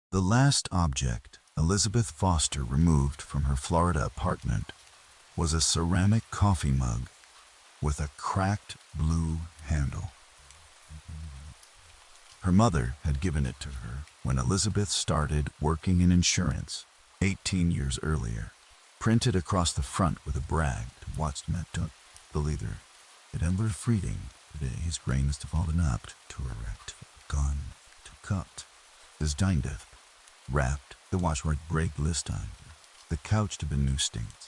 The last object Elizabeth Foster removed from her Florida apartment was a ceramic coffee mug with a cracked blue handle. Her mother had given it to her when Elizabeth started working in insurance 18 years earlier. Printed across the front with a brag to watch met the leader. Het endler freeding, today his grain is te vallen up, to erect, gone, to cut. His dined wrapped, the washword break list time. The couch to be new stinks.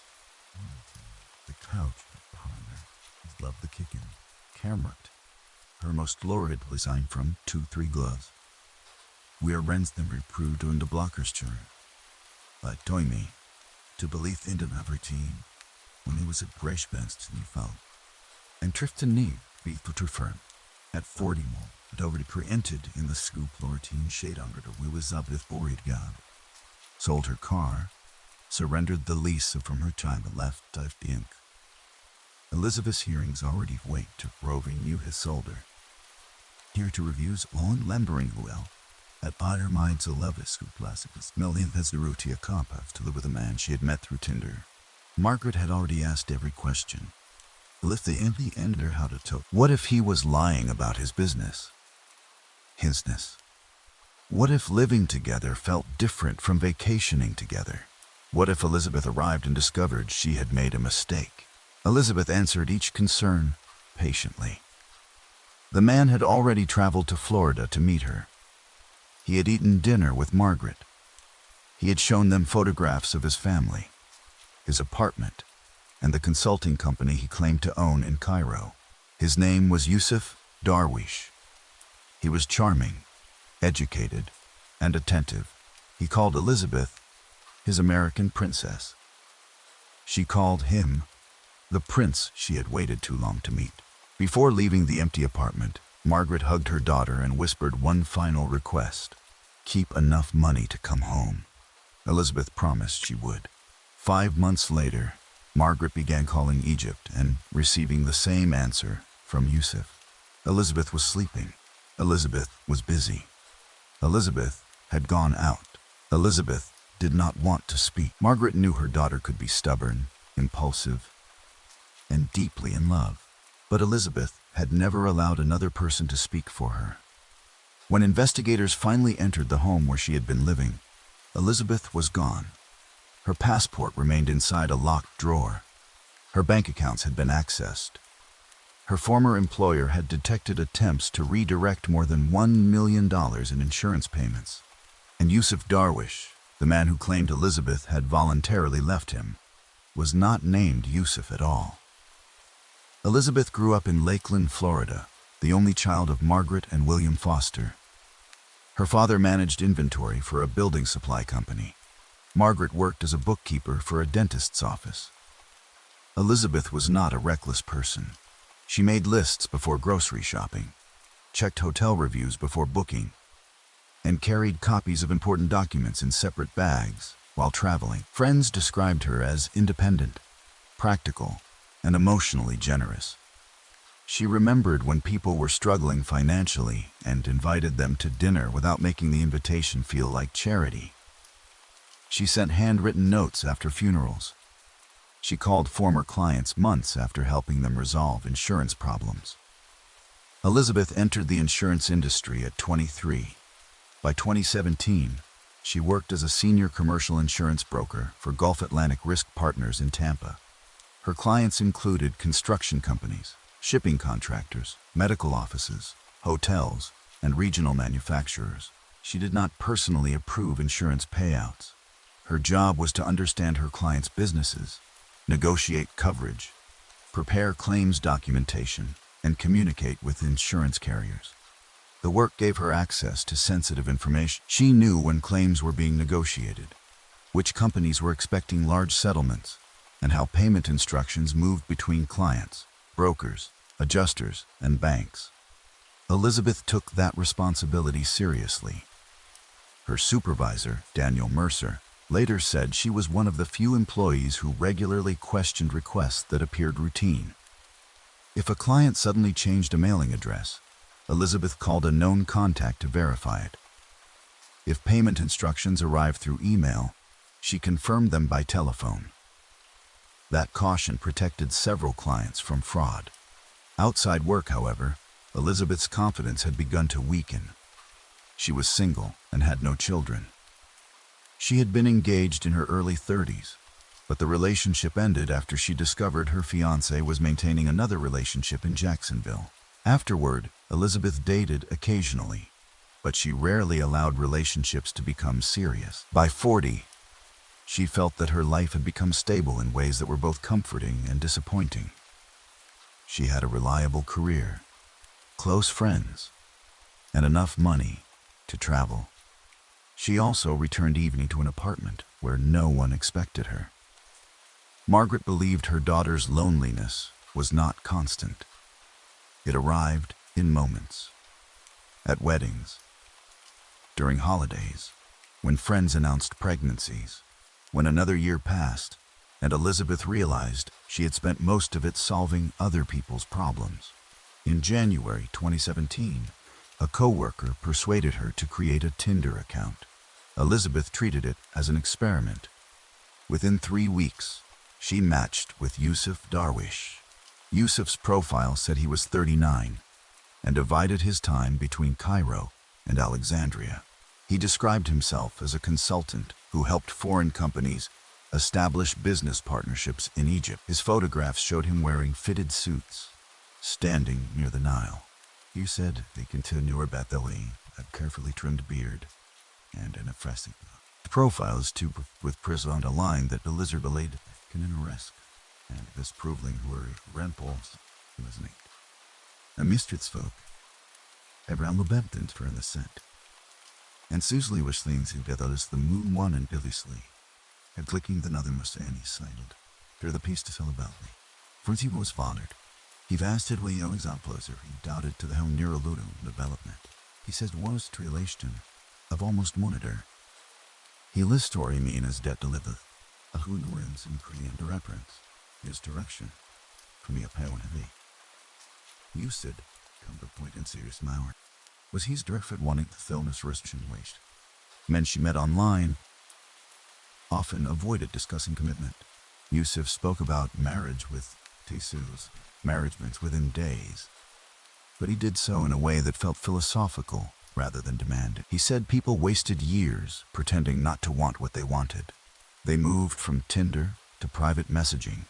The couch behind her. He's loved the kicking. Camerat. Her most lurid design from 2-3 gloves. We are rents them reproved in the blockers churn. Like toy me. To believe in den routine, when he was at Breschbenst in Fall. And trift to knee, wie to firm. At 40 more, it already pre-entered in the scoop Lortine shade under the we was up with Borid Gab. Sold her car, surrendered the lease from her time and left dive the ink. Elizabeth's hearings already wait to roving knew his solder. Here to reviews on Lembering well. At Otter Minds a Levis who Placidus million has the Rutia Kopov to live with a man she had met through Tinder. Margaret had already asked every question. If the empty ender how to took. What if he was lying about his business? Hisness. What if living together felt different from vacationing together? What if Elizabeth arrived and discovered she had made a mistake? Elizabeth answered each concern patiently. The man had already traveled to Florida to meet her. He had eaten dinner with Margaret. He had shown them photographs of his family, his apartment, and the consulting company he claimed to own in Cairo. His name was Yusuf Darwish. He was charming, educated, and attentive. He called Elizabeth his American princess. She called him the prince she had waited too long to meet. Before leaving the empty apartment, Margaret hugged her daughter and whispered one final request. Keep enough money to come home. Elizabeth promised she would. 5 months later, Margaret began calling Egypt and receiving the same answer from Yusuf. Elizabeth was sleeping. Elizabeth was busy. Elizabeth had gone out. Elizabeth did not want to speak. Margaret knew her daughter could be stubborn, impulsive, and deeply in love. But Elizabeth had never allowed another person to speak for her. When investigators finally entered the home where she had been living, Elizabeth was gone. Her passport remained inside a locked drawer. Her bank accounts had been accessed. Her former employer had detected attempts to redirect more than $1 million in insurance payments. And Yusuf Darwish, the man who claimed Elizabeth had voluntarily left him, was not named Yusuf at all. Elizabeth grew up in Lakeland, Florida, the only child of Margaret and William Foster. Her father managed inventory for a building supply company. Margaret worked as a bookkeeper for a dentist's office. Elizabeth was not a reckless person. She made lists before grocery shopping, checked hotel reviews before booking, and carried copies of important documents in separate bags while traveling. Friends described her as independent, practical, and emotionally generous. She remembered when people were struggling financially and invited them to dinner without making the invitation feel like charity. She sent handwritten notes after funerals. She called former clients months after helping them resolve insurance problems. Elizabeth entered the insurance industry at 23. By 2017, she worked as a senior commercial insurance broker for Gulf Atlantic Risk Partners in Tampa. Her clients included construction companies, shipping contractors, medical offices, hotels, and regional manufacturers. She did not personally approve insurance payouts. Her job was to understand her clients' businesses, negotiate coverage, prepare claims documentation, and communicate with insurance carriers. The work gave her access to sensitive information. She knew when claims were being negotiated, which companies were expecting large settlements, and how payment instructions moved between clients, brokers, adjusters, and banks. Elizabeth took that responsibility seriously. Her supervisor, Daniel Mercer, later said she was one of the few employees who regularly questioned requests that appeared routine. If a client suddenly changed a mailing address, Elizabeth called a known contact to verify it. If payment instructions arrived through email, she confirmed them by telephone. That caution protected several clients from fraud. Outside work, however, Elizabeth's confidence had begun to weaken. She was single and had no children. She had been engaged in her early 30s, but the relationship ended after she discovered her fiancé was maintaining another relationship in Jacksonville. Afterward, Elizabeth dated occasionally, but she rarely allowed relationships to become serious. By 40, she felt that her life had become stable in ways that were both comforting and disappointing. She had a reliable career, close friends, and enough money to travel. She also returned evening to an apartment where no one expected her. Margaret believed her daughter's loneliness was not constant. It arrived in moments, at weddings, during holidays, when friends announced pregnancies, when another year passed, and Elizabeth realized she had spent most of it solving other people's problems. In January 2017, a coworker persuaded her to create a Tinder account. Elizabeth treated it as an experiment. Within 3 weeks, she matched with Yusuf Darwish. Yusuf's profile said he was 39 and divided his time between Cairo and Alexandria. He described himself as a consultant who helped foreign companies establish business partnerships in Egypt. His photographs showed him wearing fitted suits, standing near the Nile. He said they continue Betheli, a carefully trimmed beard, and an impressive profile is too with present a line that the lizard belayed can in a risk, and this proving were remples was neat. A mistress folk, around the bemptons for in the scent. And Susli was things who did others the moon one and Billy and clicking the other must any silent. Through the piece to tell about me. For he was fathered. He vasted way young examples he doubted to the home near Ludum development. He says was to relation of almost monitor. He lists story mean as debt delivereth, a who ignorance and Korean reference, his direction, from the apparent heavy. You said, come to point in serious mauer. Was he's directed wanting to illness restriction waste. Men she met online often avoided discussing commitment. Yusuf spoke about marriage with Tisu's, marriagements within days, but he did so in a way that felt philosophical rather than demanding. He said people wasted years pretending not to want what they wanted. They moved from Tinder to private messaging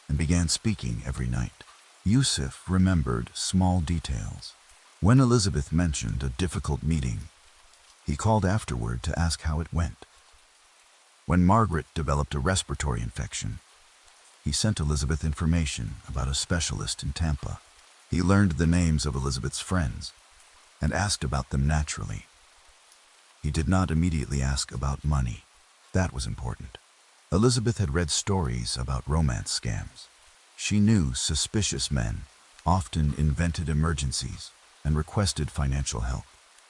and began speaking every night. Yusuf remembered small details. When Elizabeth mentioned a difficult meeting, he called afterward to ask how it went. When Margaret developed a respiratory infection, he sent Elizabeth information about a specialist in Tampa. He learned the names of Elizabeth's friends and asked about them naturally. He did not immediately ask about money. That was important. Elizabeth had read stories about romance scams. She knew suspicious men often invented emergencies and requested financial help.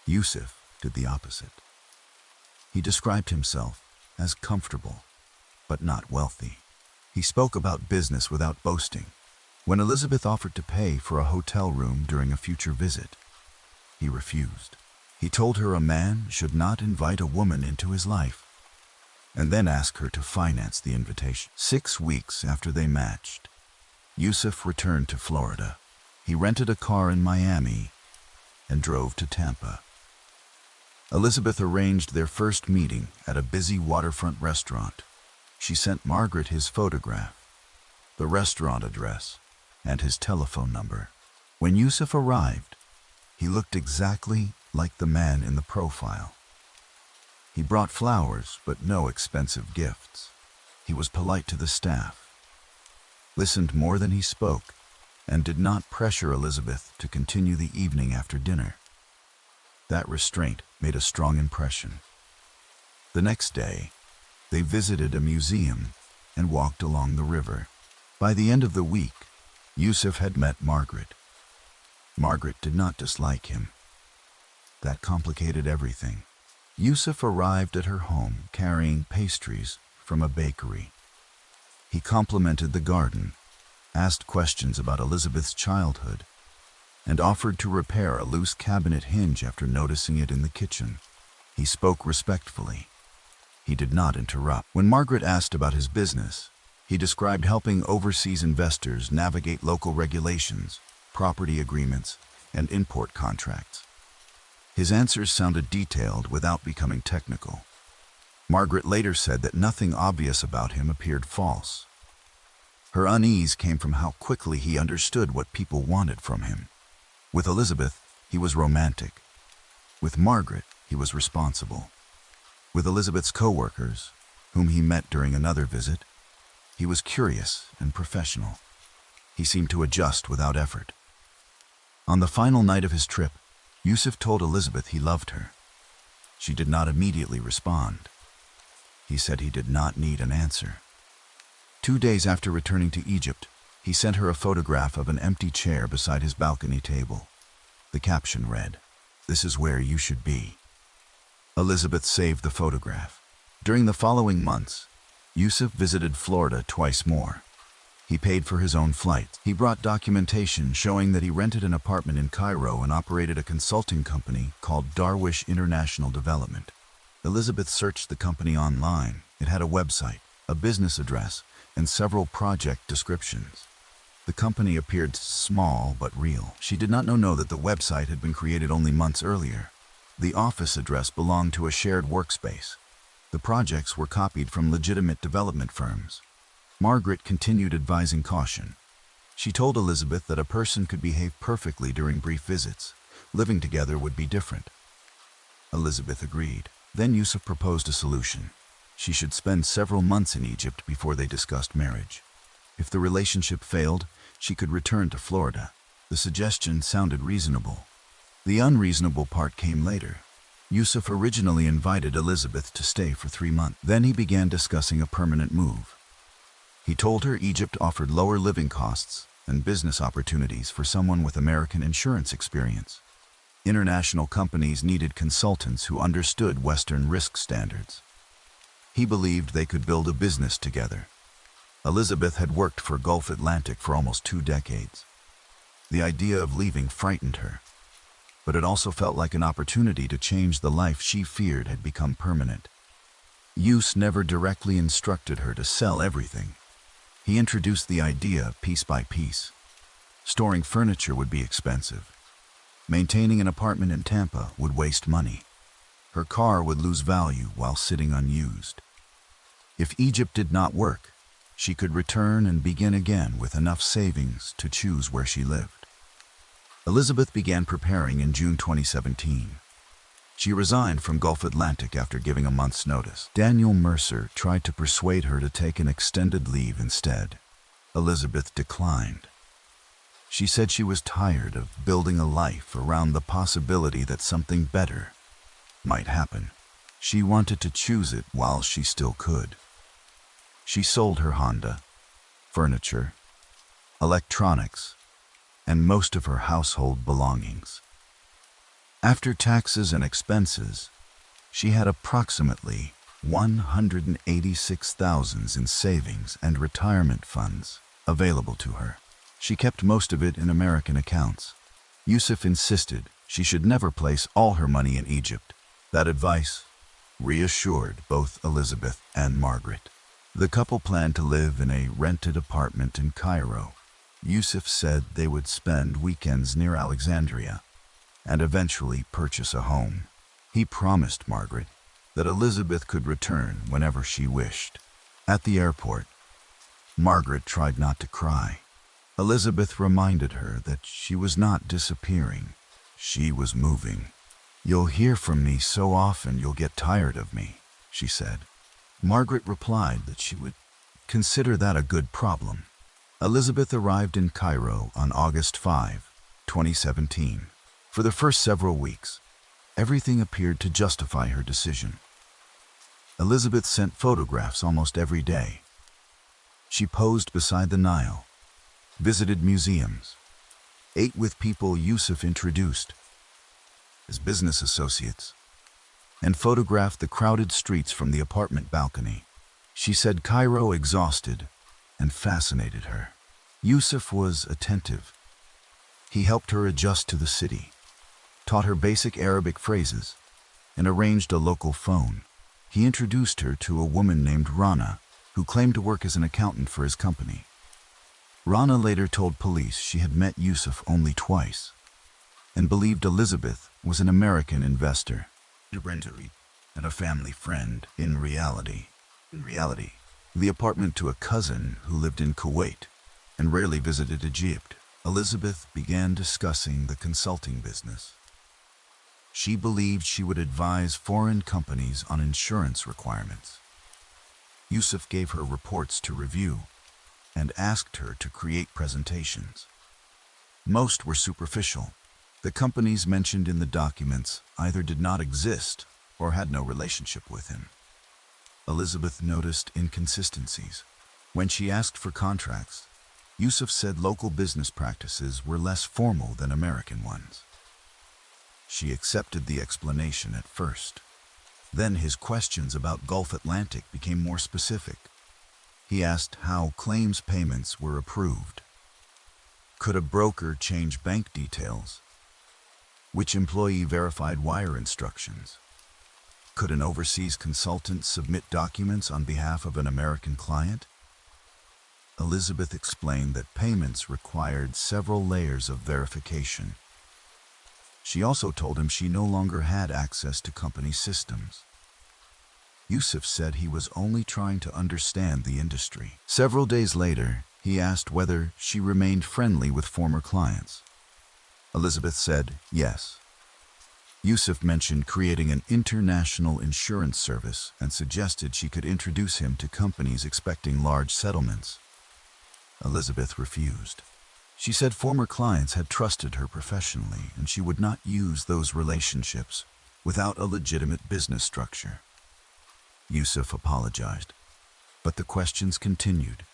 Yusuf did the opposite. He described himself as comfortable, but not wealthy. He spoke about business without boasting. When Elizabeth offered to pay for a hotel room during a future visit, he refused. He told her a man should not invite a woman into his life, and then ask her to finance the invitation. 6 weeks after they matched, Yusuf returned to Florida. He rented a car in Miami and drove to Tampa. Elizabeth arranged their first meeting at a busy waterfront restaurant. She sent Margaret his photograph, the restaurant address, and his telephone number. When Yusuf arrived, he looked exactly like the man in the profile. He brought flowers, but no expensive gifts. He was polite to the staff, listened more than he spoke, and did not pressure Elizabeth to continue the evening after dinner. That restraint made a strong impression. The next day, they visited a museum and walked along the river. By the end of the week, Yusuf had met Margaret. Margaret did not dislike him. That complicated everything. Yusuf arrived at her home carrying pastries from a bakery. He complimented the garden, asked questions about Elizabeth's childhood, and offered to repair a loose cabinet hinge after noticing it in the kitchen. He spoke respectfully. He did not interrupt. When Margaret asked about his business, he described helping overseas investors navigate local regulations, property agreements, and import contracts. His answers sounded detailed without becoming technical. Margaret later said that nothing obvious about him appeared false. Her unease came from how quickly he understood what people wanted from him. With Elizabeth, he was romantic. With Margaret, he was responsible. With Elizabeth's co-workers, whom he met during another visit, he was curious and professional. He seemed to adjust without effort. On the final night of his trip, Yusuf told Elizabeth he loved her. She did not immediately respond. He said he did not need an answer. 2 days after returning to Egypt, he sent her a photograph of an empty chair beside his balcony table. The caption read, "This is where you should be." Elizabeth saved the photograph. During the following months, Yusuf visited Florida twice more. He paid for his own flight. He brought documentation showing that he rented an apartment in Cairo and operated a consulting company called Darwish International Development. Elizabeth searched the company online. It had a website, a business address, and several project descriptions. The company appeared small but real. She did not know that the website had been created only months earlier. The office address belonged to a shared workspace. The projects were copied from legitimate development firms. Margaret continued advising caution. She told Elizabeth that a person could behave perfectly during brief visits. Living together would be different. Elizabeth agreed. Then Yusuf proposed a solution. She should spend several months in Egypt before they discussed marriage. If the relationship failed, she could return to Florida. The suggestion sounded reasonable. The unreasonable part came later. Yusuf originally invited Elizabeth to stay for 3 months. Then he began discussing a permanent move. He told her Egypt offered lower living costs and business opportunities for someone with American insurance experience. International companies needed consultants who understood Western risk standards. He believed they could build a business together. Elizabeth had worked for Gulf Atlantic for almost 2 decades. The idea of leaving frightened her, but it also felt like an opportunity to change the life she feared had become permanent. Yus never directly instructed her to sell everything. He introduced the idea piece by piece. Storing furniture would be expensive. Maintaining an apartment in Tampa would waste money. Her car would lose value while sitting unused. If Egypt did not work, she could return and begin again with enough savings to choose where she lived. Elizabeth began preparing in June 2017. She resigned from Gulf Atlantic after giving a month's notice. Daniel Mercer tried to persuade her to take an extended leave instead. Elizabeth declined. She said she was tired of building a life around the possibility that something better might happen. She wanted to choose it while she still could. She sold her Honda, furniture, electronics, and most of her household belongings. After taxes and expenses, she had approximately $186,000 in savings and retirement funds available to her. She kept most of it in American accounts. Yusuf insisted she should never place all her money in Egypt. That advice reassured both Elizabeth and Margaret. The couple planned to live in a rented apartment in Cairo. Yusuf said they would spend weekends near Alexandria and eventually purchase a home. He promised Margaret that Elizabeth could return whenever she wished. At the airport, Margaret tried not to cry. Elizabeth reminded her that she was not disappearing. She was moving. "You'll hear from me so often you'll get tired of me," she said. Margaret replied that she would consider that a good problem. Elizabeth arrived in Cairo on August 5, 2017. For the first several weeks, everything appeared to justify her decision. Elizabeth sent photographs almost every day. She posed beside the Nile, visited museums, ate with people Yusuf introduced as business associates, and photographed the crowded streets from the apartment balcony. She said Cairo exhausted and fascinated her. Yusuf was attentive. He helped her adjust to the city, taught her basic Arabic phrases, and arranged a local phone. He introduced her to a woman named Rana, who claimed to work as an accountant for his company. Rana later told police she had met Yusuf only twice and believed Elizabeth was an American investor and a family friend. In reality, the apartment to a cousin who lived in Kuwait and rarely visited Egypt, Elizabeth began discussing the consulting business. She believed she would advise foreign companies on insurance requirements. Yusuf gave her reports to review and asked her to create presentations. Most were superficial. The companies mentioned in the documents either did not exist or had no relationship with him. Elizabeth noticed inconsistencies. When she asked for contracts, Yusuf said local business practices were less formal than American ones. She accepted the explanation at first. Then his questions about Gulf Atlantic became more specific. He asked how claims payments were approved. Could a broker change bank details? Which employee verified wire instructions? Could an overseas consultant submit documents on behalf of an American client? Elizabeth explained that payments required several layers of verification. She also told him she no longer had access to company systems. Yusuf said he was only trying to understand the industry. Several days later, he asked whether she remained friendly with former clients. Elizabeth said yes. Yusuf mentioned creating an international insurance service and suggested she could introduce him to companies expecting large settlements. Elizabeth refused. She said former clients had trusted her professionally and she would not use those relationships without a legitimate business structure. Yusuf apologized, but the questions continued.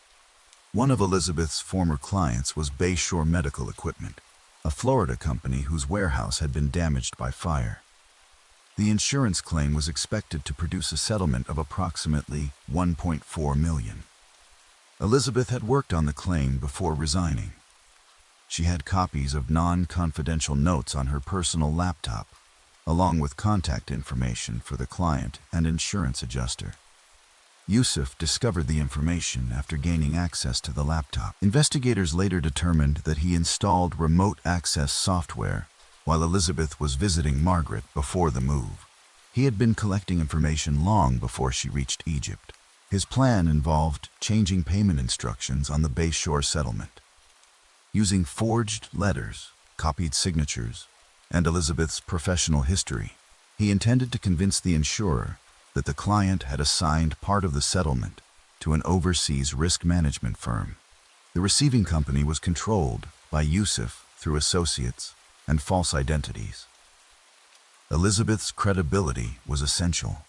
One of Elizabeth's former clients was Bayshore Medical Equipment, a Florida company whose warehouse had been damaged by fire. The insurance claim was expected to produce a settlement of approximately $1.4 million. Elizabeth had worked on the claim before resigning. She had copies of non-confidential notes on her personal laptop, along with contact information for the client and insurance adjuster. Yusuf discovered the information after gaining access to the laptop. Investigators later determined that he installed remote access software while Elizabeth was visiting Margaret before the move. He had been collecting information long before she reached Egypt. His plan involved changing payment instructions on the Bayshore settlement. Using forged letters, copied signatures, and Elizabeth's professional history, he intended to convince the insurer that the client had assigned part of the settlement to an overseas risk management firm. The receiving company was controlled by Yusuf through associates and false identities. Elizabeth's credibility was essential.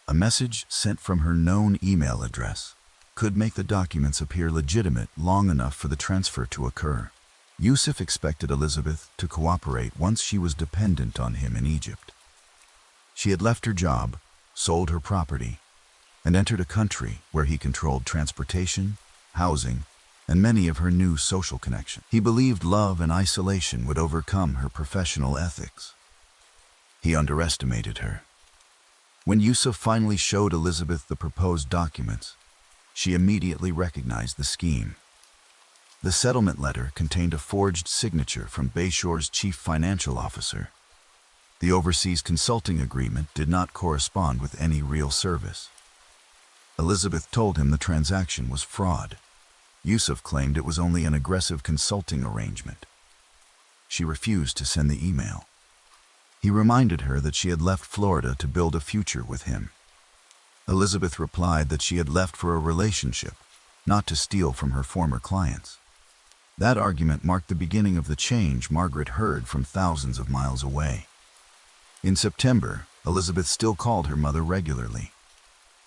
A message sent from her known email address could make the documents appear legitimate long enough for the transfer to occur. Yusuf expected Elizabeth to cooperate once she was dependent on him in Egypt. She had left her job, sold her property, and entered a country where he controlled transportation, housing, and many of her new social connections. He believed love and isolation would overcome her professional ethics. He underestimated her. When Yusuf finally showed Elizabeth the proposed documents, she immediately recognized the scheme. The settlement letter contained a forged signature from Bayshore's chief financial officer. The overseas consulting agreement did not correspond with any real service. Elizabeth told him the transaction was fraud. Yusuf claimed it was only an aggressive consulting arrangement. She refused to send the email. He reminded her that she had left Florida to build a future with him. Elizabeth replied that she had left for a relationship, not to steal from her former clients. That argument marked the beginning of the change Margaret heard from thousands of miles away. In September, Elizabeth still called her mother regularly,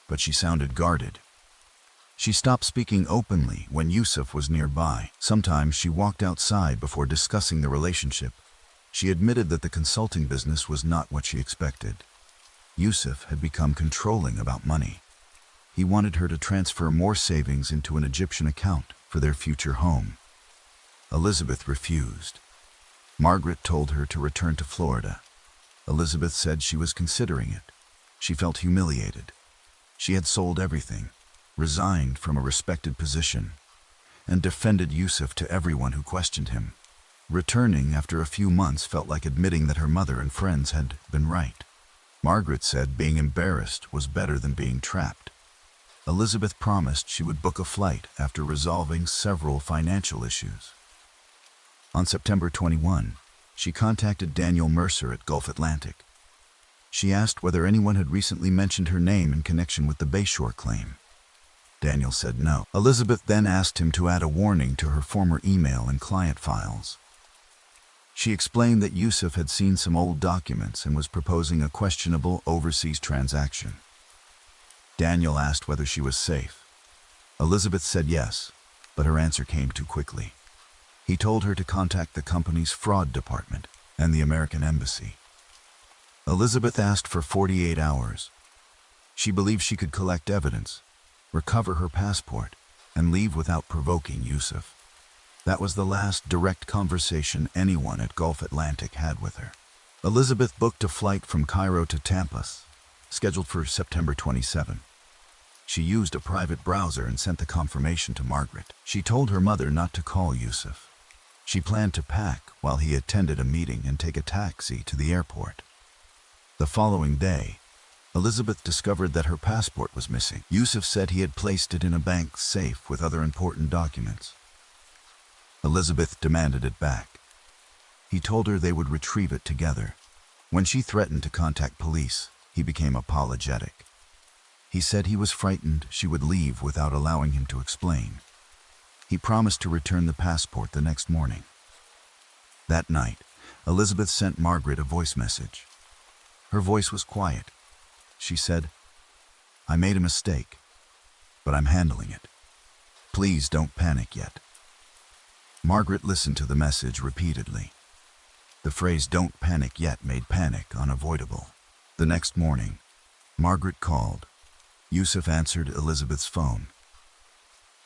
but she sounded guarded. She stopped speaking openly when Yusuf was nearby. Sometimes she walked outside before discussing the relationship. She admitted that the consulting business was not what she expected. Yusuf had become controlling about money. He wanted her to transfer more savings into an Egyptian account for their future home. Elizabeth refused. Margaret told her to return to Florida. Elizabeth said she was considering it. She felt humiliated. She had sold everything, resigned from a respected position, and defended Yusuf to everyone who questioned him. Returning after a few months felt like admitting that her mother and friends had been right. Margaret said being embarrassed was better than being trapped. Elizabeth promised she would book a flight after resolving several financial issues. On September 21, she contacted Daniel Mercer at Gulf Atlantic. She asked whether anyone had recently mentioned her name in connection with the Bayshore claim. Daniel said no. Elizabeth then asked him to add a warning to her former email and client files. She explained that Yusuf had seen some old documents and was proposing a questionable overseas transaction. Daniel asked whether she was safe. Elizabeth said yes, but her answer came too quickly. He told her to contact the company's fraud department and the American embassy. Elizabeth asked for 48 hours. She believed she could collect evidence, recover her passport, and leave without provoking Yusuf. That was the last direct conversation anyone at Gulf Atlantic had with her. Elizabeth booked a flight from Cairo to Tampa, scheduled for September 27. She used a private browser and sent the confirmation to Margaret. She told her mother not to call Yusuf. She planned to pack while he attended a meeting and take a taxi to the airport. The following day, Elizabeth discovered that her passport was missing. Yusuf said he had placed it in a bank safe with other important documents. Elizabeth demanded it back. He told her they would retrieve it together. When she threatened to contact police, he became apologetic. He said he was frightened she would leave without allowing him to explain. He promised to return the passport the next morning. That night, Elizabeth sent Margaret a voice message. Her voice was quiet. She said, "I made a mistake, but I'm handling it. Please don't panic yet." Margaret listened to the message repeatedly. The phrase "don't panic yet" made panic unavoidable. The next morning, Margaret called. Yusuf answered Elizabeth's phone.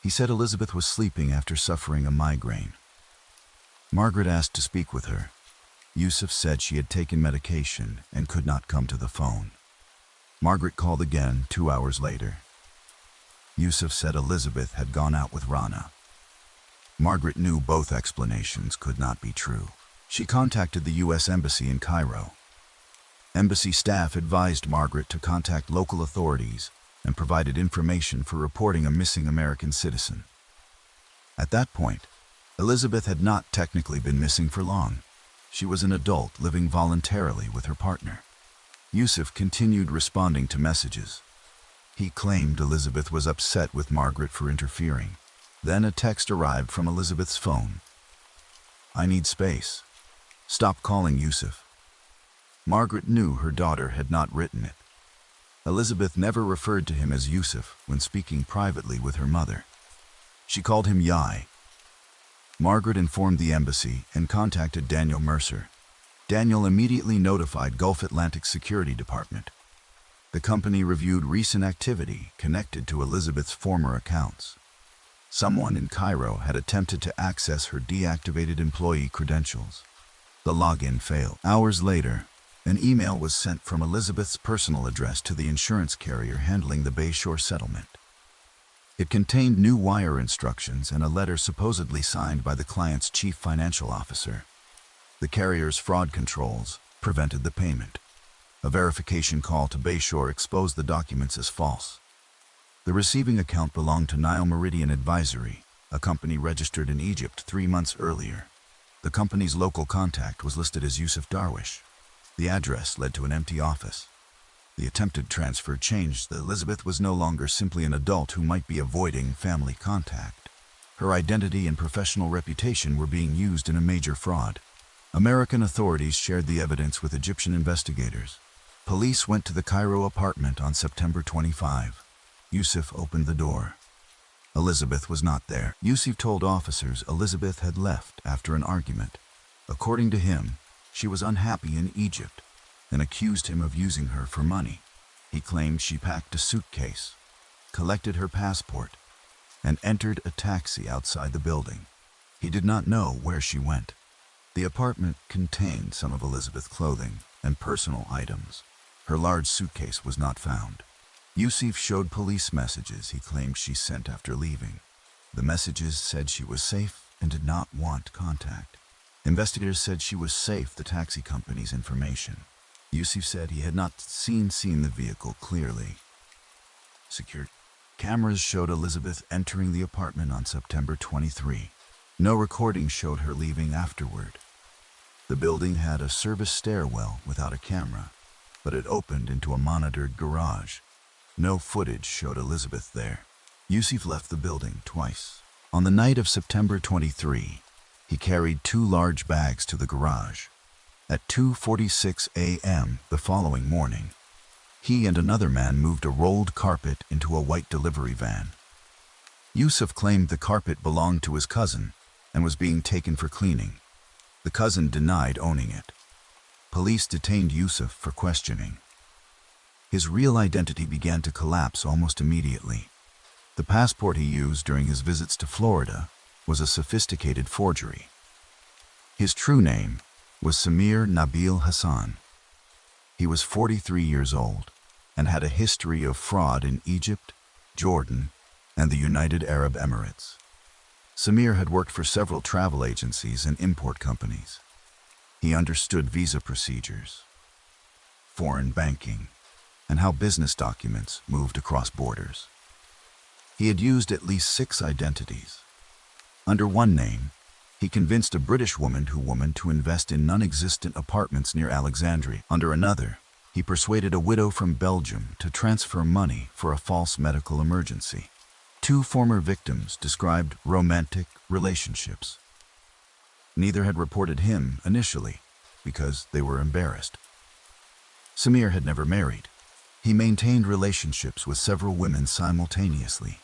He said Elizabeth was sleeping after suffering a migraine. Margaret asked to speak with her. Yusuf said she had taken medication and could not come to the phone. Margaret called again 2 hours later. Yusuf said Elizabeth had gone out with Rana. Margaret knew both explanations could not be true. She contacted the U.S. Embassy in Cairo. Embassy staff advised Margaret to contact local authorities and provided information for reporting a missing American citizen. At that point, Elizabeth had not technically been missing for long. She was an adult living voluntarily with her partner. Yusuf continued responding to messages. He claimed Elizabeth was upset with Margaret for interfering. Then a text arrived from Elizabeth's phone. "I need space. Stop calling Yusuf." Margaret knew her daughter had not written it. Elizabeth never referred to him as Yusuf when speaking privately with her mother. She called him Yai. Margaret informed the embassy and contacted Daniel Mercer. Daniel immediately notified Gulf Atlantic Security Department. The company reviewed recent activity connected to Elizabeth's former accounts. Someone in Cairo had attempted to access her deactivated employee credentials. The login failed. Hours later, an email was sent from Elizabeth's personal address to the insurance carrier handling the Bayshore settlement. It contained new wire instructions and a letter supposedly signed by the client's chief financial officer. The carrier's fraud controls prevented the payment. A verification call to Bayshore exposed the documents as false. The receiving account belonged to Nile Meridian Advisory, a company registered in Egypt 3 months earlier. The company's local contact was listed as Yusuf Darwish. The address led to an empty office. The attempted transfer changed that Elizabeth was no longer simply an adult who might be avoiding family contact. Her identity and professional reputation were being used in a major fraud. American authorities shared the evidence with Egyptian investigators. Police went to the Cairo apartment on September 25. Yusuf opened the door. Elizabeth was not there. Yusuf told officers Elizabeth had left after an argument. According to him, she was unhappy in Egypt and accused him of using her for money. He claimed she packed a suitcase, collected her passport, and entered a taxi outside the building. He did not know where she went. The apartment contained some of Elizabeth's clothing, and personal items. Her large suitcase was not found. Yusuf showed police messages he claimed she sent after leaving. The messages said she was safe and did not want contact. Investigators said she was safe, the taxi company's information. Yusuf said he had not seen the vehicle clearly. Security cameras showed Elizabeth entering the apartment on September 23. No recording showed her leaving afterward. The building had a service stairwell without a camera, but it opened into a monitored garage. No footage showed Elizabeth there. Yusuf left the building twice. On the night of September 23, he carried 2 large bags to the garage. At 2:46 a.m. the following morning, he and another man moved a rolled carpet into a white delivery van. Yusuf claimed the carpet belonged to his cousin and was being taken for cleaning. The cousin denied owning it. Police detained Yusuf for questioning. His real identity began to collapse almost immediately. The passport he used during his visits to Florida was a sophisticated forgery. His true name was Samir Nabil Hassan. He was 43 years old and had a history of fraud in Egypt, Jordan, and the United Arab Emirates. Samir had worked for several travel agencies and import companies. He understood visa procedures, foreign banking, and how business documents moved across borders. He had used at least 6 identities. Under one name, he convinced a British woman to invest in non-existent apartments near Alexandria. Under another, he persuaded a widow from Belgium to transfer money for a false medical emergency. 2 former victims described romantic relationships. Neither had reported him initially because they were embarrassed. Samir had never married. He maintained relationships with several women simultaneously,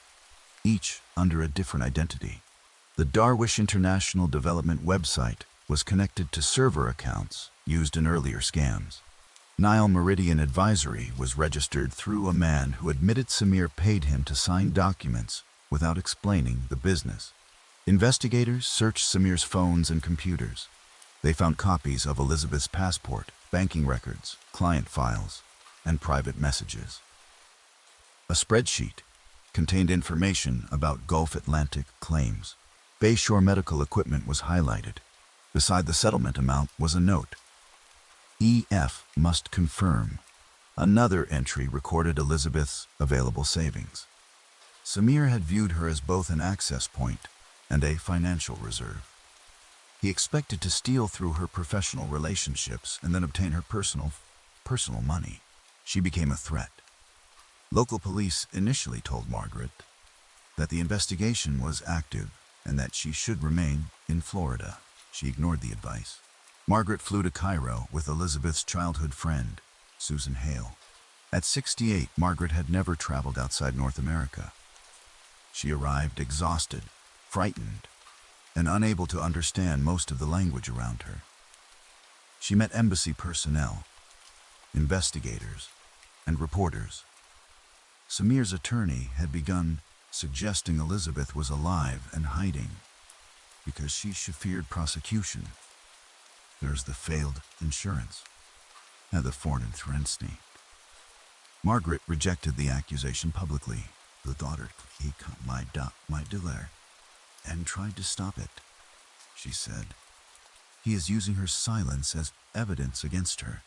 each under a different identity. The Darwish International Development website was connected to server accounts used in earlier scams. Nile Meridian Advisory was registered through a man who admitted Samir paid him to sign documents without explaining the business. Investigators searched Samir's phones and computers. They found copies of Elizabeth's passport, banking records, client files, and private messages. A spreadsheet contained information about Gulf Atlantic claims. Bayshore medical equipment was highlighted. Beside the settlement amount was a note. EF must confirm. Another entry recorded Elizabeth's available savings. Samir had viewed her as both an access point and a financial reserve. He expected to steal through her professional relationships and then obtain her personal money. She became a threat. Local police initially told Margaret that the investigation was active and that she should remain in Florida. She ignored the advice. Margaret flew to Cairo with Elizabeth's childhood friend, Susan Hale. At 68, Margaret had never traveled outside North America. She arrived exhausted, frightened, and unable to understand most of the language around her. She met embassy personnel, investigators, and reporters. Samir's attorney had begun suggesting Elizabeth was alive and hiding because she feared prosecution. There's the failed insurance and the foreign threatening. Margaret rejected the accusation publicly. The daughter, he cut my dealer and tried to stop it, she said. He is using her silence as evidence against her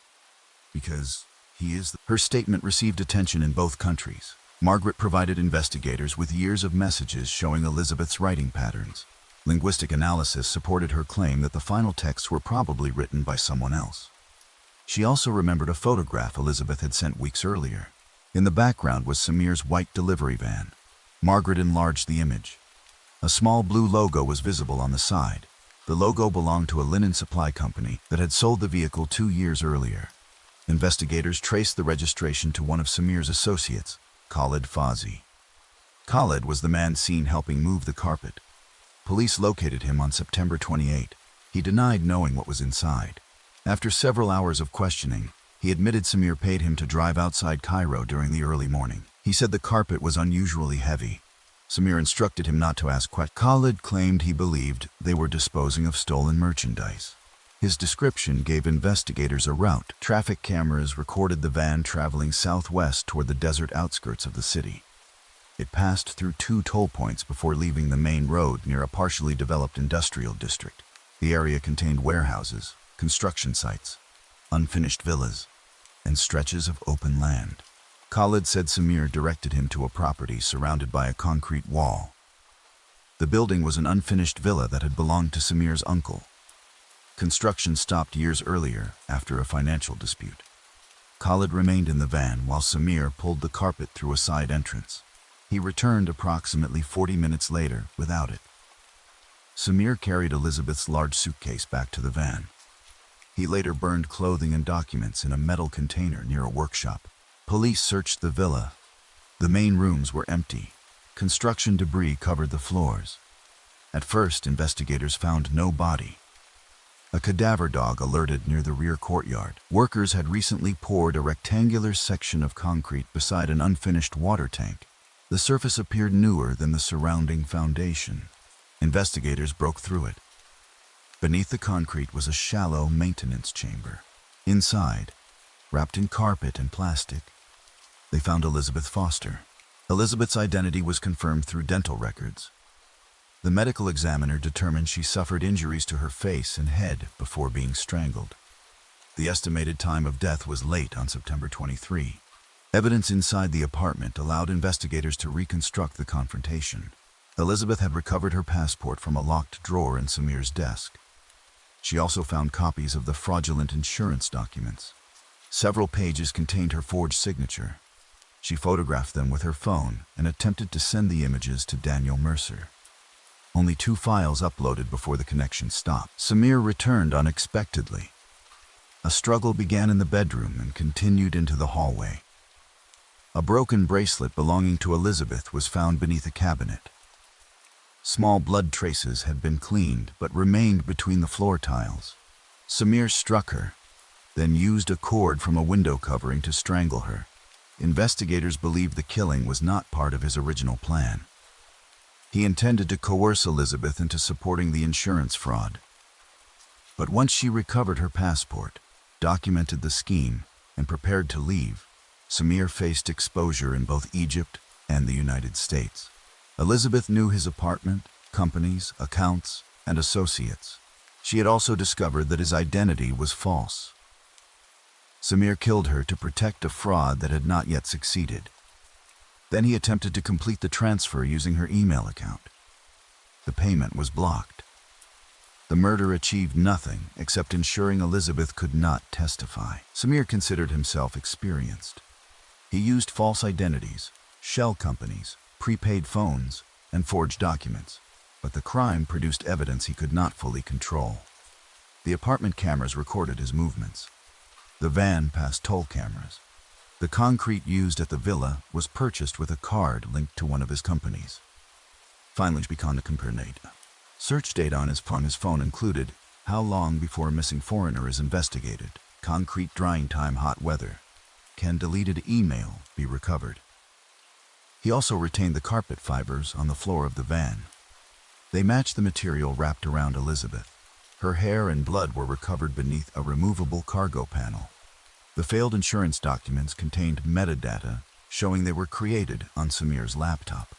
because he is Her statement received attention in both countries. Margaret provided investigators with years of messages showing Elizabeth's writing patterns. Linguistic analysis supported her claim that the final texts were probably written by someone else. She also remembered a photograph Elizabeth had sent weeks earlier. In the background was Samir's white delivery van. Margaret enlarged the image. A small blue logo was visible on the side. The logo belonged to a linen supply company that had sold the vehicle 2 years earlier. Investigators traced the registration to one of Samir's associates, Khalid Fawzi. Khalid was the man seen helping move the carpet. Police located him on September 28. He denied knowing what was inside. After several hours of questioning, he admitted Samir paid him to drive outside Cairo during the early morning. He said the carpet was unusually heavy. Samir instructed him not to ask questions. Khalid claimed he believed they were disposing of stolen merchandise. His description gave investigators a route. Traffic cameras recorded the van traveling southwest toward the desert outskirts of the city. It passed through 2 toll points before leaving the main road near a partially developed industrial district. The area contained warehouses, construction sites, unfinished villas, and stretches of open land. Khalid said Samir directed him to a property surrounded by a concrete wall. The building was an unfinished villa that had belonged to Samir's uncle. Construction stopped years earlier after a financial dispute. Khalid remained in the van while Samir pulled the carpet through a side entrance. He returned approximately 40 minutes later without it. Samir carried Elizabeth's large suitcase back to the van. He later burned clothing and documents in a metal container near a workshop. Police searched the villa. The main rooms were empty. Construction debris covered the floors. At first, investigators found no body. A cadaver dog alerted near the rear courtyard. Workers had recently poured a rectangular section of concrete beside an unfinished water tank. The surface appeared newer than the surrounding foundation. Investigators broke through it. Beneath the concrete was a shallow maintenance chamber. Inside, wrapped in carpet and plastic, they found Elizabeth Foster. Elizabeth's identity was confirmed through dental records. The medical examiner determined she suffered injuries to her face and head before being strangled. The estimated time of death was late on September 23. Evidence inside the apartment allowed investigators to reconstruct the confrontation. Elizabeth had recovered her passport from a locked drawer in Samir's desk. She also found copies of the fraudulent insurance documents. Several pages contained her forged signature. She photographed them with her phone and attempted to send the images to Daniel Mercer. Only 2 files uploaded before the connection stopped. Samir returned unexpectedly. A struggle began in the bedroom and continued into the hallway. A broken bracelet belonging to Elizabeth was found beneath a cabinet. Small blood traces had been cleaned but remained between the floor tiles. Samir struck her, then used a cord from a window covering to strangle her. Investigators believed the killing was not part of his original plan. He intended to coerce Elizabeth into supporting the insurance fraud. But once she recovered her passport, documented the scheme, and prepared to leave, Samir faced exposure in both Egypt and the United States. Elizabeth knew his apartment, companies, accounts, and associates. She had also discovered that his identity was false. Samir killed her to protect a fraud that had not yet succeeded. Then he attempted to complete the transfer using her email account. The payment was blocked. The murder achieved nothing except ensuring Elizabeth could not testify. Samir considered himself experienced. He used false identities, shell companies, prepaid phones, and forged documents, but the crime produced evidence he could not fully control. The apartment cameras recorded his movements. The van passed toll cameras. The concrete used at the villa was purchased with a card linked to one of his companies. Finally, we began to compare data. Search data on his phone included how long before a missing foreigner is investigated, concrete drying time, hot weather. Can deleted email be recovered? He also retained the carpet fibers on the floor of the van. They matched the material wrapped around Elizabeth. Her hair and blood were recovered beneath a removable cargo panel. The failed insurance documents contained metadata showing they were created on Samir's laptop.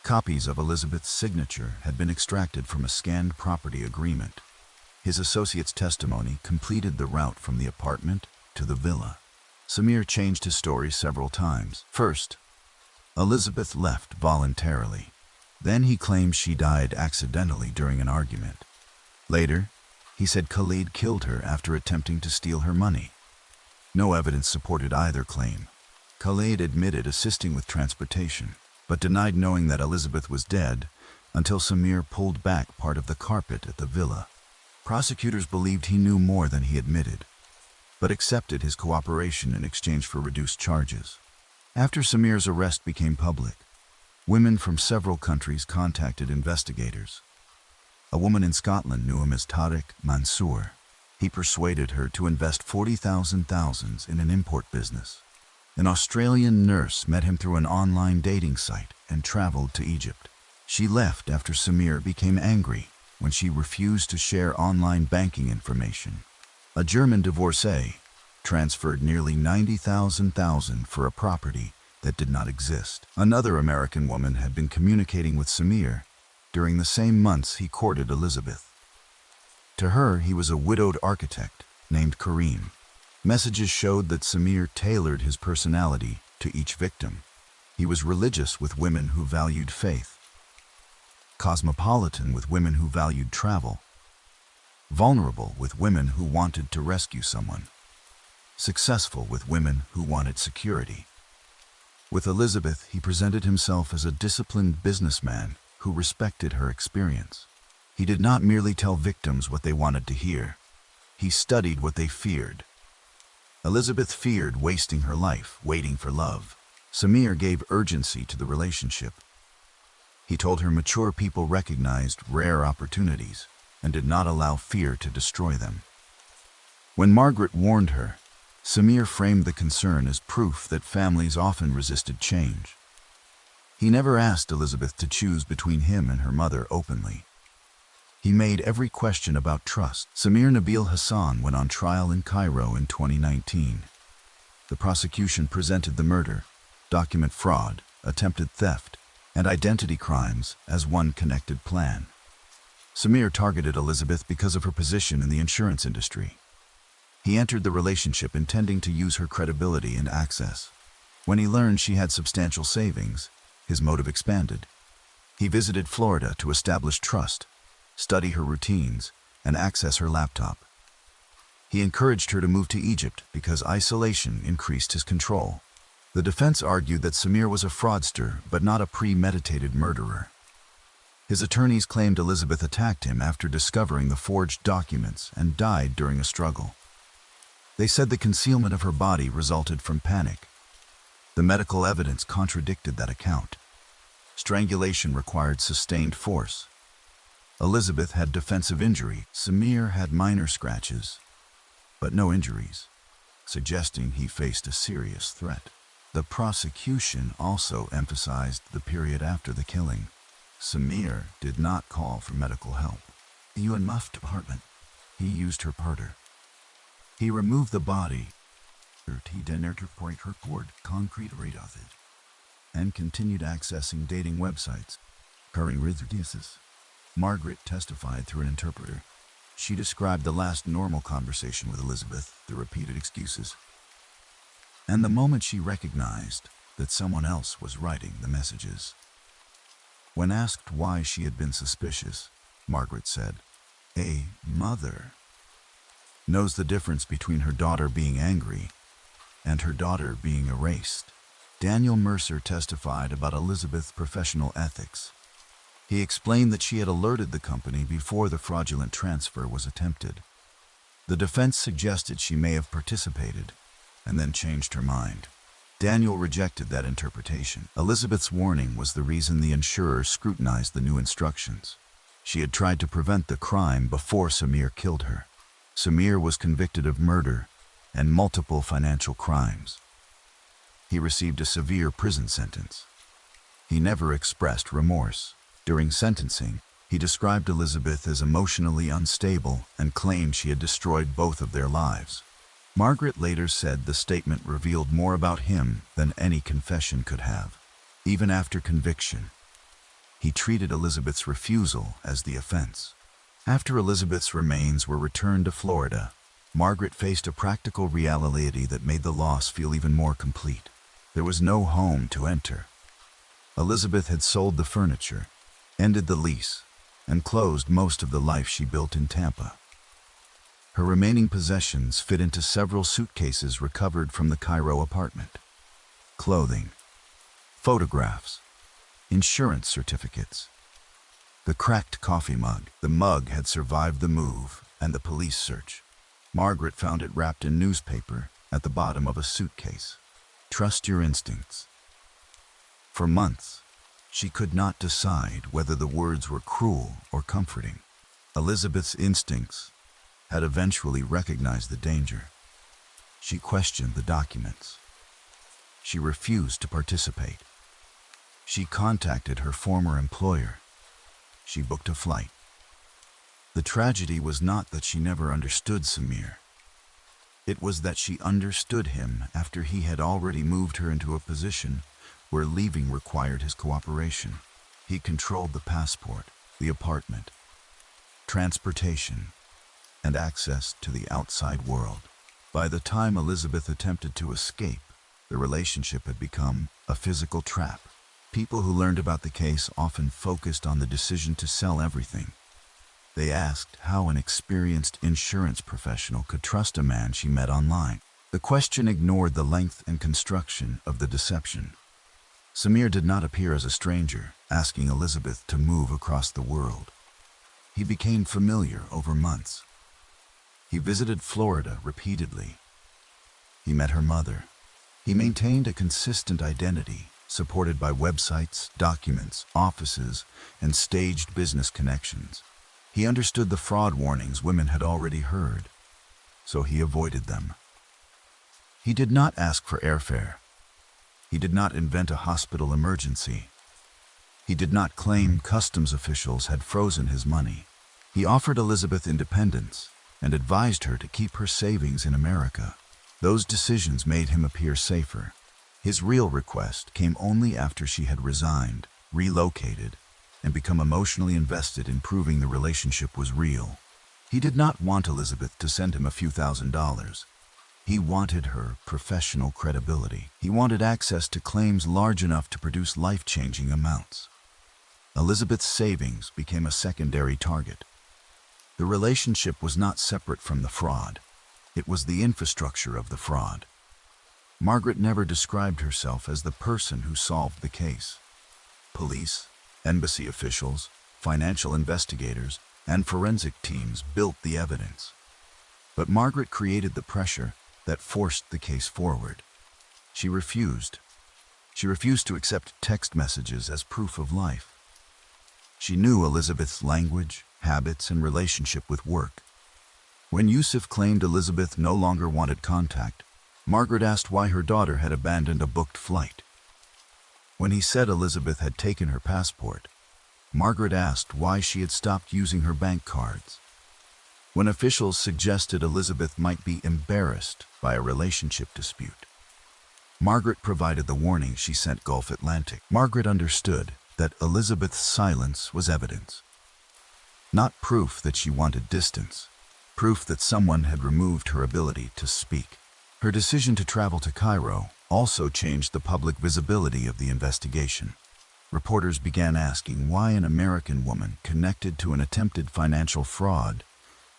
Copies of Elizabeth's signature had been extracted from a scanned property agreement. His associate's testimony completed the route from the apartment to the villa. Samir changed his story several times. First, Elizabeth left voluntarily. Then he claimed she died accidentally during an argument. Later, he said Khalid killed her after attempting to steal her money. No evidence supported either claim. Khalid admitted assisting with transportation, but denied knowing that Elizabeth was dead until Samir pulled back part of the carpet at the villa. Prosecutors believed he knew more than he admitted, but accepted his cooperation in exchange for reduced charges. After Samir's arrest became public, women from several countries contacted investigators. A woman in Scotland knew him as Tariq Mansour. He persuaded her to invest 40,000 in an import business. An Australian nurse met him through an online dating site and traveled to Egypt. She left after Samir became angry when she refused to share online banking information. A German divorcee transferred nearly $90,000 for a property that did not exist. Another American woman had been communicating with Samir during the same months he courted Elizabeth. To her, he was a widowed architect named Kareem. Messages showed that Samir tailored his personality to each victim. He was religious with women who valued faith, cosmopolitan with women who valued travel, vulnerable with women who wanted to rescue someone, successful with women who wanted security. With Elizabeth, he presented himself as a disciplined businessman who respected her experience. He did not merely tell victims what they wanted to hear. He studied what they feared. Elizabeth feared wasting her life waiting for love. Samir gave urgency to the relationship. He told her mature people recognized rare opportunities and did not allow fear to destroy them. When Margaret warned her, Samir framed the concern as proof that families often resisted change. He never asked Elizabeth to choose between him and her mother openly. He made every question about trust. Samir Nabil Hassan went on trial in Cairo in 2019. The prosecution presented the murder, document fraud, attempted theft, and identity crimes as one connected plan. Samir targeted Elizabeth because of her position in the insurance industry. He entered the relationship intending to use her credibility and access. When he learned she had substantial savings, his motive expanded. He visited Florida to establish trust, study her routines, and access her laptop. He encouraged her to move to Egypt because isolation increased his control. The defense argued that Samir was a fraudster but not a premeditated murderer. His attorneys claimed Elizabeth attacked him after discovering the forged documents and died during a struggle. They said the concealment of her body resulted from panic. The medical evidence contradicted that account. Strangulation required sustained force. Elizabeth had defensive injury. Samir had minor scratches, but no injuries, suggesting he faced a serious threat. The prosecution also emphasized the period after the killing. Samir did not call for medical help. The UNMUF department. He used her partner. He removed the body, concrete and continued accessing dating websites. Margaret testified through an interpreter. She described the last normal conversation with Elizabeth, the repeated excuses, and the moment she recognized that someone else was writing the messages. When asked why she had been suspicious, Margaret said, "A mother knows the difference between her daughter being angry and her daughter being erased." Daniel Mercer testified about Elizabeth's professional ethics. He explained that she had alerted the company before the fraudulent transfer was attempted. The defense suggested she may have participated and then changed her mind. Daniel rejected that interpretation. Elizabeth's warning was the reason the insurer scrutinized the new instructions. She had tried to prevent the crime before Samir killed her. Samir was convicted of murder and multiple financial crimes. He received a severe prison sentence. He never expressed remorse. During sentencing, he described Elizabeth as emotionally unstable and claimed she had destroyed both of their lives. Margaret later said the statement revealed more about him than any confession could have. Even after conviction, he treated Elizabeth's refusal as the offense. After Elizabeth's remains were returned to Florida, Margaret faced a practical reality that made the loss feel even more complete. There was no home to enter. Elizabeth had sold the furniture, ended the lease, and closed most of the life she built in Tampa. Her remaining possessions fit into several suitcases recovered from the Cairo apartment. Clothing, photographs, insurance certificates, the cracked coffee mug. The mug had survived the move and the police search. Margaret found it wrapped in newspaper at the bottom of a suitcase. Trust your instincts. For months, she could not decide whether the words were cruel or comforting. Elizabeth's instincts had eventually recognized the danger. She questioned the documents. She refused to participate. She contacted her former employer. She booked a flight. The tragedy was not that she never understood Samir. It was that she understood him after he had already moved her into a position where leaving required his cooperation. He controlled the passport, the apartment, transportation, and access to the outside world. By the time Elizabeth attempted to escape, the relationship had become a physical trap. People who learned about the case often focused on the decision to sell everything. They asked how an experienced insurance professional could trust a man she met online. The question ignored the length and construction of the deception. Samir did not appear as a stranger, asking Elizabeth to move across the world. He became familiar over months. He visited Florida repeatedly. He met her mother. He maintained a consistent identity, supported by websites, documents, offices, and staged business connections. He understood the fraud warnings women had already heard, so he avoided them. He did not ask for airfare. He did not invent a hospital emergency. He did not claim customs officials had frozen his money. He offered Elizabeth independence and advised her to keep her savings in America. Those decisions made him appear safer. His real request came only after she had resigned, relocated, and become emotionally invested in proving the relationship was real. He did not want Elizabeth to send him a few $1,000s. He wanted her professional credibility. He wanted access to claims large enough to produce life-changing amounts. Elizabeth's savings became a secondary target. The relationship was not separate from the fraud. It was the infrastructure of the fraud. Margaret never described herself as the person who solved the case. Police, embassy officials, financial investigators, and forensic teams built the evidence. But Margaret created the pressure that forced the case forward. She refused. She refused to accept text messages as proof of life. She knew Elizabeth's language, habits, and relationship with work. When Yusuf claimed Elizabeth no longer wanted contact, Margaret asked why her daughter had abandoned a booked flight. When he said Elizabeth had taken her passport, Margaret asked why she had stopped using her bank cards. When officials suggested Elizabeth might be embarrassed by a relationship dispute, Margaret provided the warning she sent Gulf Atlantic. Margaret understood that Elizabeth's silence was evidence. Not proof that she wanted distance, proof that someone had removed her ability to speak. Her decision to travel to Cairo also changed the public visibility of the investigation. Reporters began asking why an American woman connected to an attempted financial fraud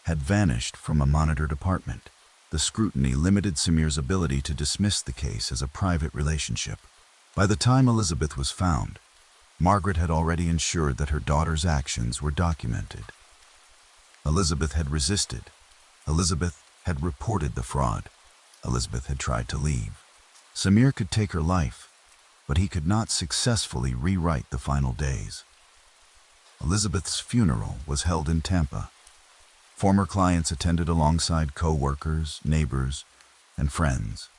had vanished from a monitored apartment. The scrutiny limited Samir's ability to dismiss the case as a private relationship. By the time Elizabeth was found, Margaret had already ensured that her daughter's actions were documented. Elizabeth had resisted. Elizabeth had reported the fraud. Elizabeth had tried to leave. Samir could take her life, but he could not successfully rewrite the final days. Elizabeth's funeral was held in Tampa. Former clients attended alongside co-workers, neighbors, and friends.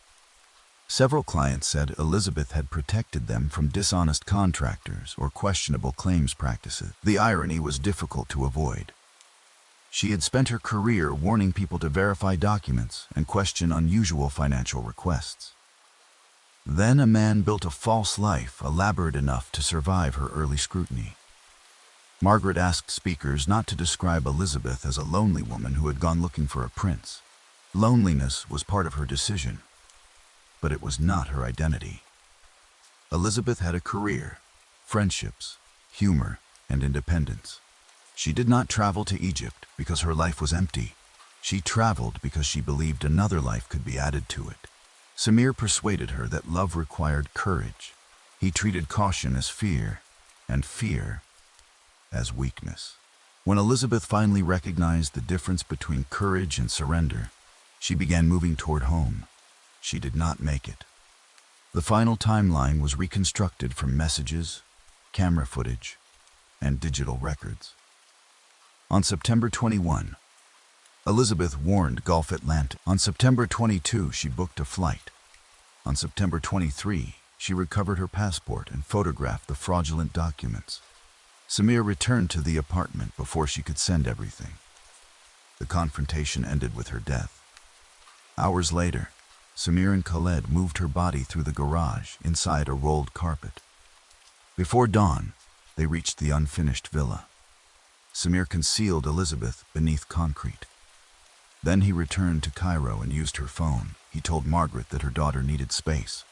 Several clients said Elizabeth had protected them from dishonest contractors or questionable claims practices. The irony was difficult to avoid. She had spent her career warning people to verify documents and question unusual financial requests. Then a man built a false life elaborate enough to survive her early scrutiny. Margaret asked speakers not to describe Elizabeth as a lonely woman who had gone looking for a prince. Loneliness was part of her decision, but it was not her identity. Elizabeth had a career, friendships, humor, and independence. She did not travel to Egypt because her life was empty. She traveled because she believed another life could be added to it. Samir persuaded her that love required courage. He treated caution as fear, and fear as weakness. When Elizabeth finally recognized the difference between courage and surrender, she began moving toward home. She did not make it. The final timeline was reconstructed from messages, camera footage, and digital records. On September 21, Elizabeth warned Gulf Atlantic. On September 22, she booked a flight. On September 23, she recovered her passport and photographed the fraudulent documents. Samir returned to the apartment before she could send everything. The confrontation ended with her death. Hours later, Samir and Khaled moved her body through the garage inside a rolled carpet. Before dawn, they reached the unfinished villa. Samir concealed Elizabeth beneath concrete. Then he returned to Cairo and used her phone. He told Margaret that her daughter needed space.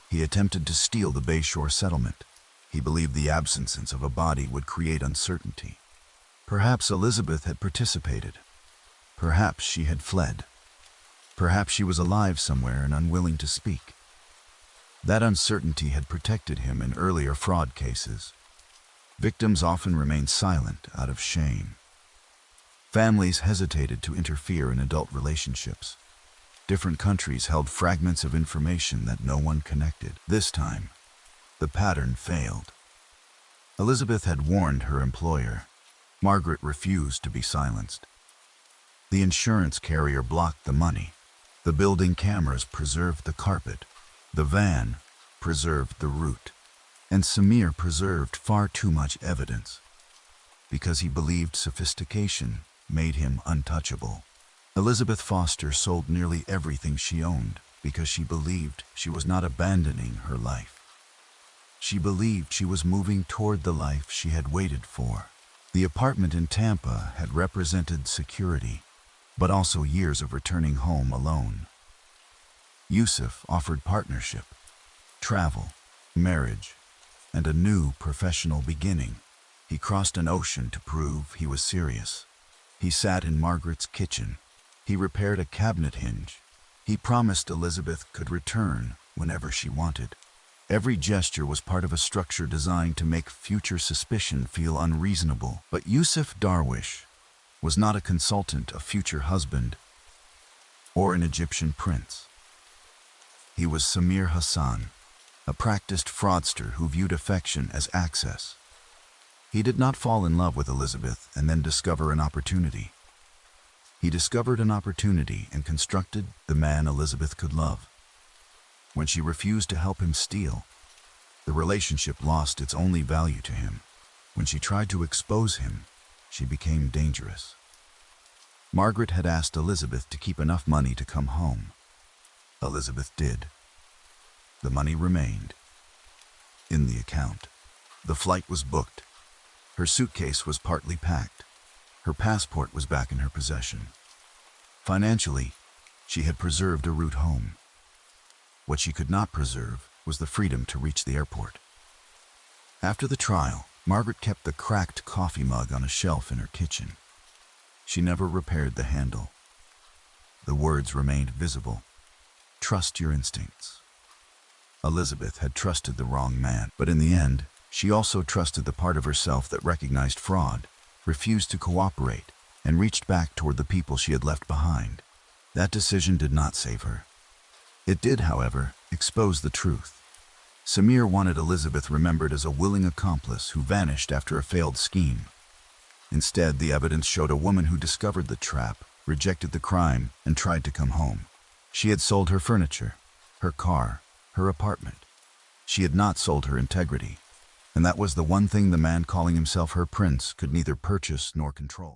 He attempted to steal the Bayshore settlement. He believed the absence of a body would create uncertainty. Perhaps Elizabeth had participated. Perhaps she had fled. Perhaps she was alive somewhere and unwilling to speak. That uncertainty had protected him in earlier fraud cases. Victims often remained silent out of shame. Families hesitated to interfere in adult relationships. Different countries held fragments of information that no one connected. This time, the pattern failed. Elizabeth had warned her employer. Margaret refused to be silenced. The insurance carrier blocked the money. The building cameras preserved the carpet. The van preserved the route. And Samir preserved far too much evidence. Because he believed sophistication made him untouchable. Elizabeth Foster sold nearly everything she owned because she believed she was not abandoning her life. She believed she was moving toward the life she had waited for. The apartment in Tampa had represented security, but also years of returning home alone. Yusuf offered partnership, travel, marriage, and a new professional beginning. He crossed an ocean to prove he was serious. He sat in Margaret's kitchen. He repaired a cabinet hinge. He promised Elizabeth could return whenever she wanted. Every gesture was part of a structure designed to make future suspicion feel unreasonable. But Yusuf Darwish was not a consultant, a future husband, or an Egyptian prince. He was Samir Hassan, a practiced fraudster who viewed affection as access. He did not fall in love with Elizabeth and then discover an opportunity. He discovered an opportunity and constructed the man Elizabeth could love. When she refused to help him steal, the relationship lost its only value to him. When she tried to expose him, she became dangerous. Margaret had asked Elizabeth to keep enough money to come home. Elizabeth did. The money remained in the account. The flight was booked. Her suitcase was partly packed. Her passport was back in her possession. Financially, she had preserved a route home. What she could not preserve was the freedom to reach the airport. After the trial, Margaret kept the cracked coffee mug on a shelf in her kitchen. She never repaired the handle. The words remained visible. Trust your instincts. Elizabeth had trusted the wrong man, but in the end, she also trusted the part of herself that recognized fraud, refused to cooperate, and reached back toward the people she had left behind. That decision did not save her. It did, however, expose the truth. Samir wanted Elizabeth remembered as a willing accomplice who vanished after a failed scheme. Instead, the evidence showed a woman who discovered the trap, rejected the crime, and tried to come home. She had sold her furniture, her car, her apartment. She had not sold her integrity, and that was the one thing the man calling himself her prince could neither purchase nor control.